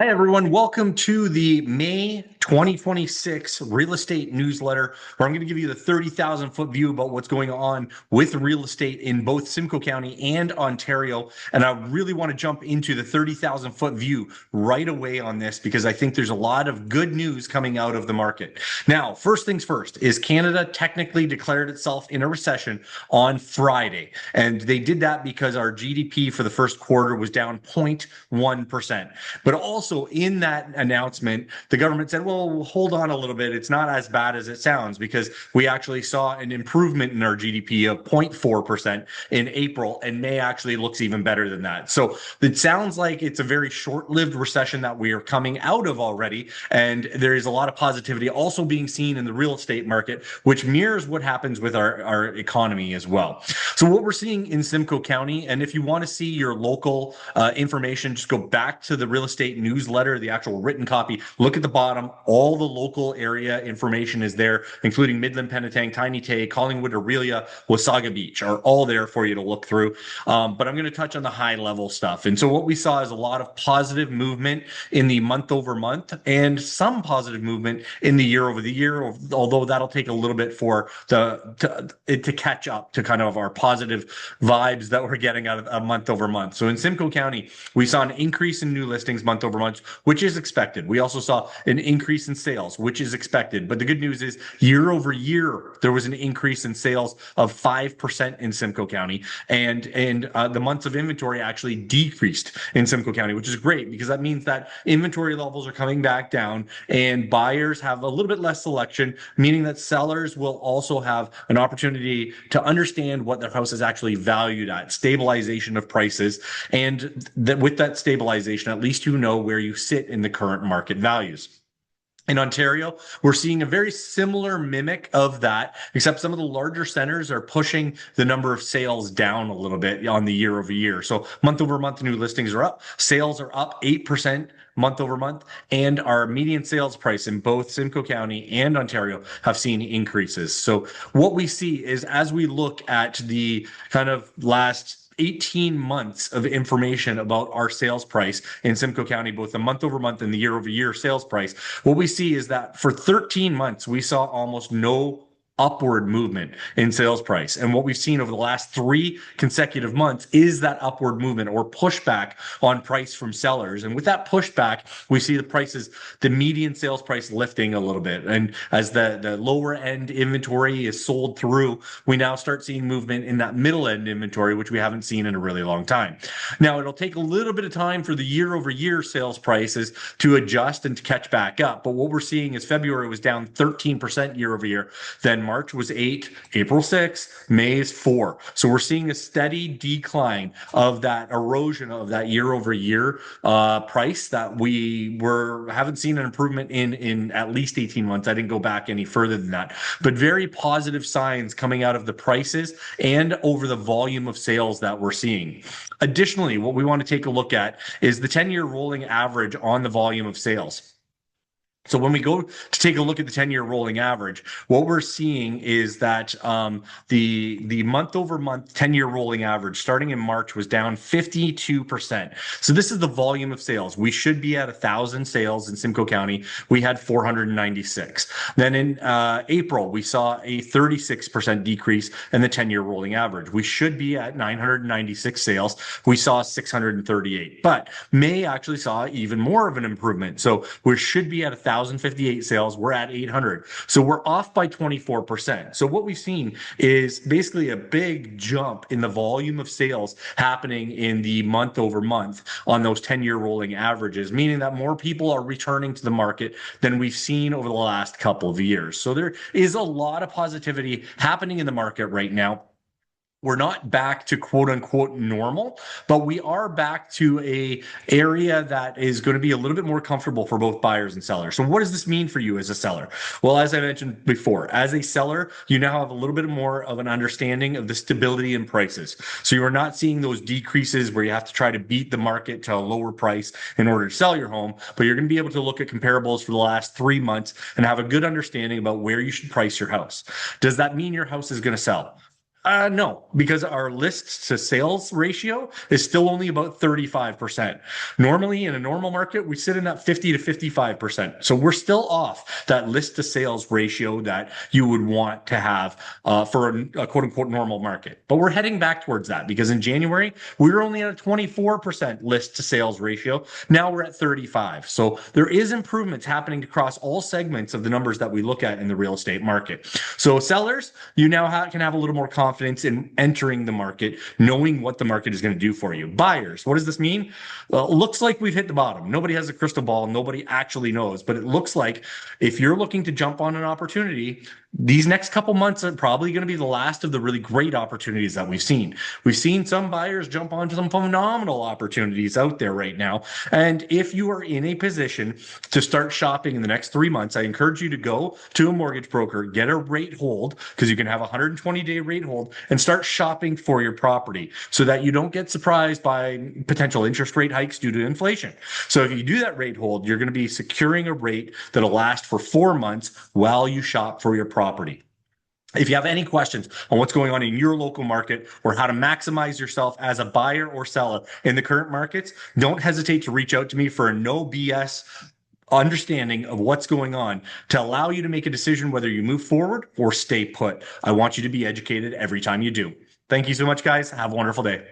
Hey everyone, welcome to the May 2026 real estate newsletter, where I'm going to give you the 30,000 foot view about what's going on with real estate in both Simcoe County and Ontario. And I really want to jump into the 30,000 foot view right away on this because I think there's a lot of good news coming out of the market. Now, first things first is Canada technically declared itself in a recession on Friday. And they did that because our GDP for the first quarter was down 0.1%. But also in that announcement, the government said, well, hold on a little bit. It's not as bad as it sounds because we actually saw an improvement in our GDP of 0.4% in April, and May actually looks even better than that. So it sounds like it's a very short-lived recession that we are coming out of already. And there is a lot of positivity also being seen in the real estate market, which mirrors what happens with our economy as well. So what we're seeing in Simcoe County, and if you want to see your local information, just go back to the real estate newsletter, the actual written copy. Look at the bottom. All the local area information is there, including Midland, Penetang, Tiny Tay, Collingwood, Aurelia, Wasaga Beach are all there for you to look through. But I'm going to touch on the high level stuff. And so what we saw is a lot of positive movement in the month over month and some positive movement in the year over the year, although that'll take a little bit for to catch up to kind of our positive vibes that we're getting out of a month over month. So in Simcoe County, we saw an increase in new listings month over month, which is expected. We also saw an increase in sales, which is expected. But the good news is year over year, there was an increase in sales of 5% in Simcoe County. And the months of inventory actually decreased in Simcoe County, which is great because that means that inventory levels are coming back down and buyers have a little bit less selection, meaning that sellers will also have an opportunity to understand what their house is actually valued at, stabilization of prices. And that with that stabilization, at least you know where you sit in the current market values. In Ontario, we're seeing a very similar mimic of that, except some of the larger centers are pushing the number of sales down a little bit on the year over year. So month over month, new listings are up. Sales are up 8% month over month. And our median sales price in both Simcoe County and Ontario have seen increases. So what we see is as we look at the kind of last 18 months of information about our sales price in Simcoe County, both the month over month and the year over year sales price, what we see is that for 13 months, we saw almost no upward movement in sales price. And what we've seen over the last 3 consecutive months is that upward movement or pushback on price from sellers. And with that pushback, we see the prices, the median sales price lifting a little bit. And as the lower end inventory is sold through, we now start seeing movement in that middle end inventory, which we haven't seen in a really long time. Now, it'll take a little bit of time for the year over year sales prices to adjust and to catch back up. But what we're seeing is February was down 13% year over year. Then March was 8, April 6, May is 4. So we're seeing a steady decline of that erosion of that year over year price that we haven't seen an improvement in at least 18 months. I didn't go back any further than that, but very positive signs coming out of the prices and over the volume of sales that we're seeing. Additionally, what we want to take a look at is the 10-year rolling average on the volume of sales. So when we go to take a look at the 10-year rolling average, what we're seeing is that the month over month 10-year rolling average starting in March was down 52%. So this is the volume of sales. We should be at 1,000 sales in Simcoe County. We had 496. Then in April, we saw a 36% decrease in the 10-year rolling average. We should be at 996 sales. We saw 638. But May actually saw even more of an improvement. So we should be at 1,058 sales. We're at 800. So we're off by 24%. So what we've seen is basically a big jump in the volume of sales happening in the month over month on those 10-year rolling averages, meaning that more people are returning to the market than we've seen over the last couple of years. So there is a lot of positivity happening in the market right now. We're not back to quote unquote normal, but we are back to a area that is going to be a little bit more comfortable for both buyers and sellers. So what does this mean for you as a seller? Well, as I mentioned before, as a seller, you now have a little bit more of an understanding of the stability in prices. So you are not seeing those decreases where you have to try to beat the market to a lower price in order to sell your home, but you're going to be able to look at comparables for the last 3 months and have a good understanding about where you should price your house. Does that mean your house is going to sell? No, because our lists to sales ratio is still only about 35%. Normally, in a normal market, we sit in that 50 to 55%. So we're still off that list to sales ratio that you would want to have for a quote unquote normal market. But we're heading back towards that because in January, we were only at a 24% list to sales ratio. Now we're at 35. So there is improvements happening across all segments of the numbers that we look at in the real estate market. So sellers, you now can have a little more confidence in entering the market, knowing what the market is going to do for you. Buyers, what does this mean? Looks like we've hit the bottom. Nobody has a crystal ball. Nobody actually knows, but it looks like if you're looking to jump on an opportunity, these next couple months are probably going to be the last of the really great opportunities that we've seen. We've seen some buyers jump onto some phenomenal opportunities out there right now. And if you are in a position to start shopping in the next 3 months, I encourage you to go to a mortgage broker, get a rate hold, because you can have a 120-day rate hold, and start shopping for your property so that you don't get surprised by potential interest rate hikes due to inflation. So if you do that rate hold, you're going to be securing a rate that'll last for 4 months while you shop for your property. If you have any questions on what's going on in your local market or how to maximize yourself as a buyer or seller in the current markets, don't hesitate to reach out to me for a no BS understanding of what's going on to allow you to make a decision whether you move forward or stay put. I want you to be educated every time you do. Thank you so much, guys. Have a wonderful day.